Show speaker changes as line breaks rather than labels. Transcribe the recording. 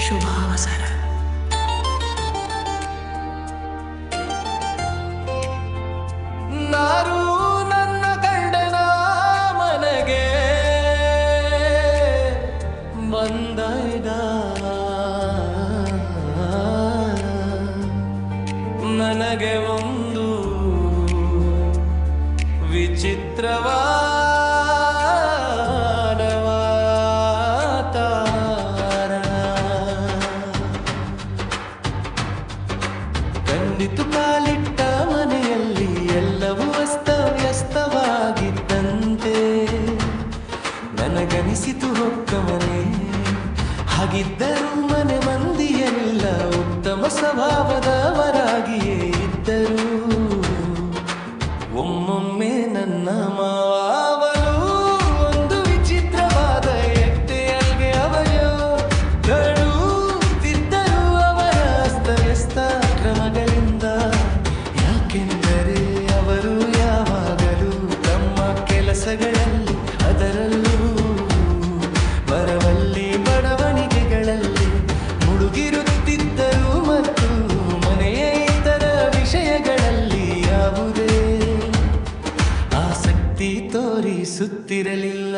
ಶುಭಾವಸರ.
ನಾರು ನನ್ನ ಗಂಡನ ಮನೆಗೆ ಬಂದೈದ ನನಗೆ ಒಂದು ವಿಚಿತ್ರವಾದ ವಾತಾವರಣ ಕಂಡಿತು ಕಾಲಿಟ್ಟ ಮನೆಯಲ್ಲಿ ಎಲ್ಲವೂ ಅಸ್ತವ್ಯಸ್ತವಾಗಿದ್ದಂತೆ ನನಗನಿಸಿತು ಹೊಕ್ಕ ಮನೆ ಹಾಗಿದ್ದರೂ ಮನೆ ಮಂದಿಯೆಲ್ಲ ಉತ್ತಮ ಸ್ವಭಾವದವರಾಗಿಯೇ ಇದ್ದರು. ಒಮ್ಮೊಮ್ಮೆ ನನ್ನ ಮಾವಲು ಒಂದು ವಿಚಿತ್ರವಾದ ಎಟ್ಟೆಯಲ್ಗೆ ಅವರು ಗಡುತ್ತಿದ್ದರು ಅವರ ಅಸ್ತವ್ಯಸ್ತ ಕ್ರಮಗಳಿಂದ. ಯಾಕೆಂದರೆ ಅವರು ಯಾವಾಗಲೂ ತಮ್ಮ ಕೆಲಸಗಳಲ್ಲಿ ಅದರಲ್ಲೂ ಬರವಲ್ಲಿ ಬಡವಣಿಗೆಗಳಲ್ಲಿ ಮುಳುಗಿರುತ್ತಿದ್ದರು ಮತ್ತು ಮನೆಯ ಇತರ ವಿಷಯಗಳಲ್ಲಿ ಯಾವುದೇ ಆಸಕ್ತಿ ತೋರಿಸುತ್ತಿರಲಿಲ್ಲ.